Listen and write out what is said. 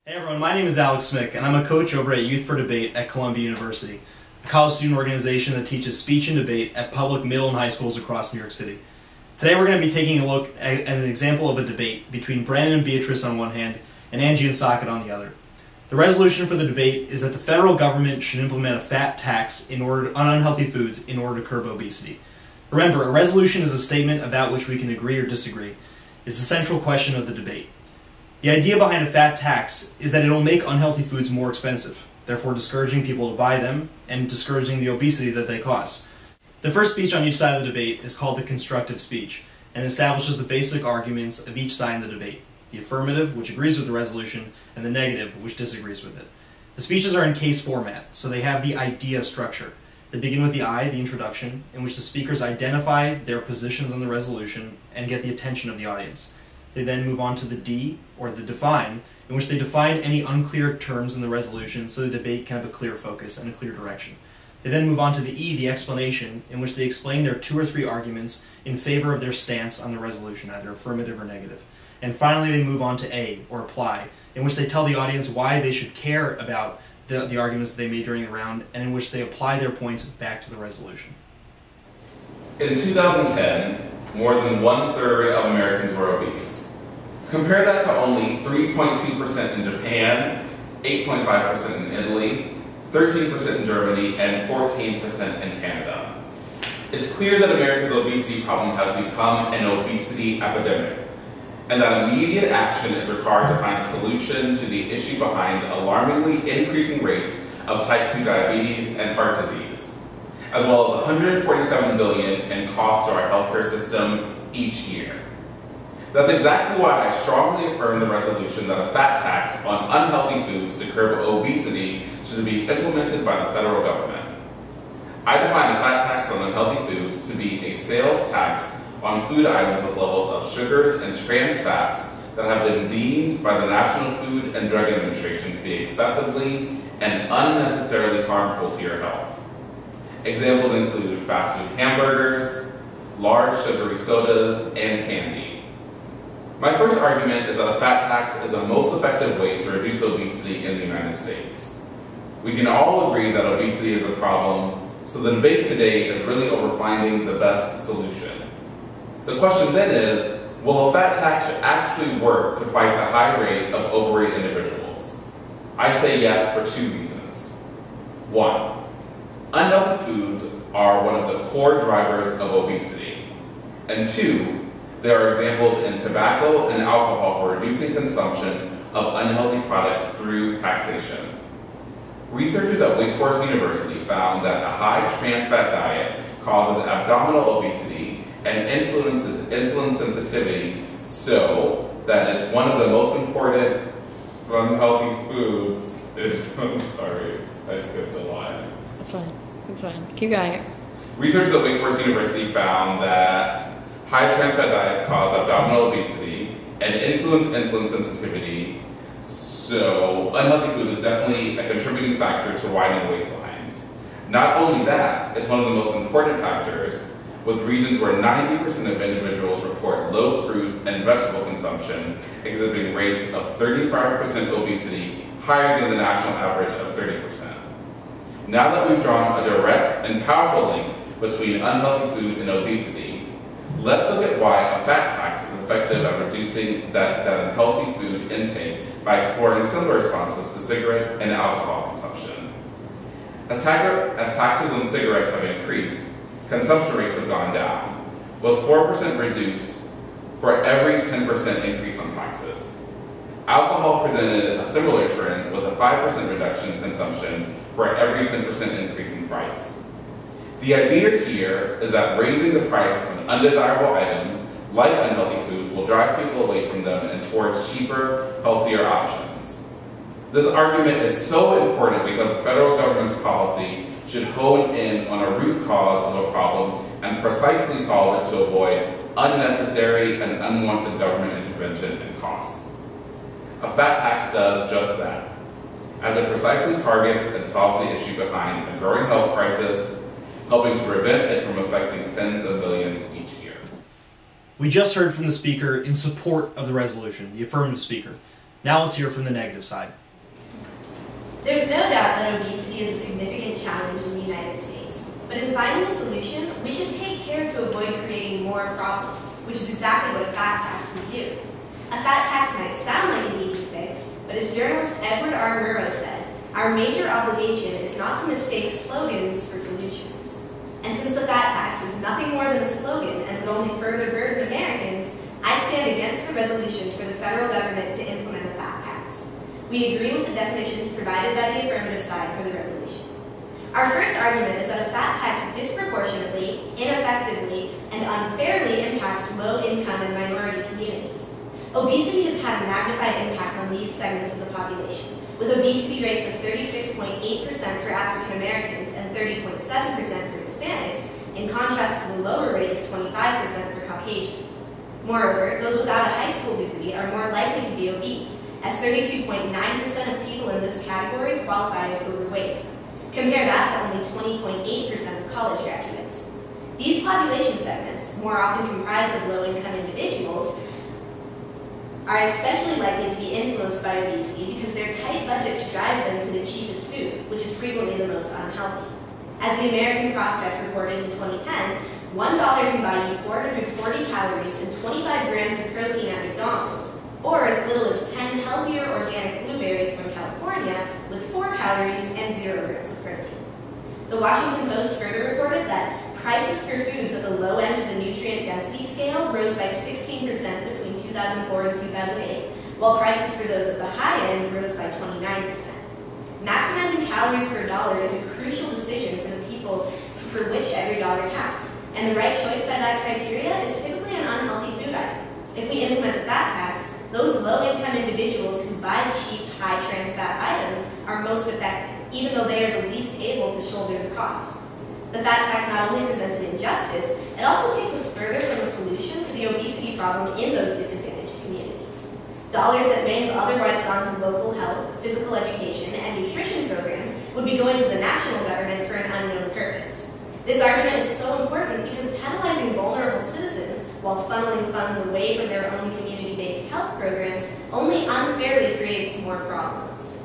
Hey everyone, my name is Alex Smyk, and I'm a coach over at Youth for Debate at Columbia University, a college student organization that teaches speech and debate at public middle and high schools across New York City. Today we're going to be taking a look at an example of a debate between Brandon and Beatrice on one hand, and Angie and Saaket on the other. The resolution for the debate is that the federal government should implement a fat tax on unhealthy foods in order to curb obesity. Remember, a resolution is a statement about which we can agree or disagree. It's the central question of the debate. The idea behind a fat tax is that it will make unhealthy foods more expensive, therefore discouraging people to buy them and discouraging the obesity that they cause. The first speech on each side of the debate is called the constructive speech, and establishes the basic arguments of each side in the debate: the affirmative, which agrees with the resolution, and the negative, which disagrees with it. The speeches are in case format, so they have the idea structure. They begin with the I, the introduction, in which the speakers identify their positions on the resolution and get the attention of the audience. They then move on to the D, or the define, in which they define any unclear terms in the resolution so the debate can have a clear focus and a clear direction. They then move on to the E, the explanation, in which they explain their 2 or 3 arguments in favor of their stance on the resolution, either affirmative or negative. And finally they move on to A, or apply, in which they tell the audience why they should care about the arguments that they made during the round, and in which they apply their points back to the resolution. In 2010, more than 1/3 of Americans were obese. Compare that to only 3.2% in Japan, 8.5% in Italy, 13% in Germany, and 14% in Canada. It's clear that America's obesity problem has become an obesity epidemic, and that immediate action is required to find a solution to the issue behind alarmingly increasing rates of type 2 diabetes and heart disease, as well as $147 billion in costs to our healthcare system each year. That's exactly why I strongly affirm the resolution that a fat tax on unhealthy foods to curb obesity should be implemented by the federal government. I define a fat tax on unhealthy foods to be a sales tax on food items with levels of sugars and trans fats that have been deemed by the National Food and Drug Administration to be excessively and unnecessarily harmful to your health. Examples include fast food hamburgers, large sugary sodas, and candy. My first argument is that a fat tax is the most effective way to reduce obesity in the United States. We can all agree that obesity is a problem, so the debate today is really over finding the best solution. The question then is, will a fat tax actually work to fight the high rate of overweight individuals? I say yes for 2 reasons. 1, unhealthy foods are one of the core drivers of obesity. And 2, there are examples in tobacco and alcohol for reducing consumption of unhealthy products through taxation. Researchers at Wake Forest University found that a high trans fat diet causes abdominal obesity and influences insulin sensitivity, so that it's one of the most important unhealthy foods is, I'm sorry, I skipped a line. That's fine. Keep going. Researchers at Wake Forest University found that high trans fat diets cause abdominal obesity and influence insulin sensitivity, so unhealthy food is definitely a contributing factor to widening waistlines. Not only that, it's one of the most important factors, with regions where 90% of individuals report low fruit and vegetable consumption exhibiting rates of 35% obesity higher than the national average of 30%. Now that we've drawn a direct and powerful link between unhealthy food and obesity, let's look at why a fat tax is effective at reducing that unhealthy food intake by exploring similar responses to cigarette and alcohol consumption. As taxes on cigarettes have increased, consumption rates have gone down, with 4% reduced for every 10% increase on taxes. Alcohol presented a similar trend with a 5% reduction in consumption for every 10% increase in price. The idea here is that raising the price of undesirable items, like unhealthy foods, will drive people away from them and towards cheaper, healthier options. This argument is so important because the federal government's policy should hone in on a root cause of a problem and precisely solve it to avoid unnecessary and unwanted government intervention and costs. A fat tax does just that, as it precisely targets and solves the issue behind a growing health crisis, helping to prevent it from affecting tens of millions each year. We just heard from the speaker in support of the resolution, the affirmative speaker. Now let's hear from the negative side. There's no doubt that obesity is a significant challenge in the United States, but in finding a solution, we should take care to avoid creating more problems, which is exactly what a fat tax would do. A fat tax might sound like an easy fix, but as journalist Edward R. Murrow said, our major obligation is not to mistake slogans for solutions. And since the fat tax is nothing more than a slogan and would only further burden Americans, I stand against the resolution for the federal government to implement a fat tax. We agree with the definitions provided by the affirmative side for the resolution. Our first argument is that a fat tax disproportionately, ineffectively, and unfairly impacts low-income and minority communities. Obesity has had a magnified impact on these segments of the population, with obesity rates of 36.8% for African Americans and 30.7% for Hispanics, in contrast to the lower rate of 25% for Caucasians. Moreover, those without a high school degree are more likely to be obese, as 32.9% of people in this category qualify as overweight. Compare that to only 20.8% of college graduates. These population segments, more often comprised of low-income individuals, are especially likely to be influenced by obesity because their tight budgets drive them to the cheapest food, which is frequently the most unhealthy. As the American Prospect reported in 2010, $1 can buy you 440 calories and 25 grams of protein at McDonald's, or as little as 10 healthier organic blueberries from California with 4 calories and 0 grams of protein. The Washington Post further reported that prices for foods at the low end of the nutrient density scale rose by 16% between 2004 and 2008, while prices for those at the high end rose by 29%. Maximizing calories per dollar is a crucial decision for the people for which every dollar counts, and the right choice by that criteria is typically an unhealthy food item. If we implement a fat tax, those low-income individuals who buy cheap, high-trans fat items are most affected, even though they are the least able to shoulder the cost. The fat tax not only presents an injustice, it also takes us further from a solution to the obesity problem in those disadvantaged communities. Dollars that may have otherwise gone to local health, physical education, and nutrition programs would be going to the national government for an unknown purpose. This argument is so important because penalizing vulnerable citizens while funneling funds away from their own community-based health programs only unfairly creates more problems.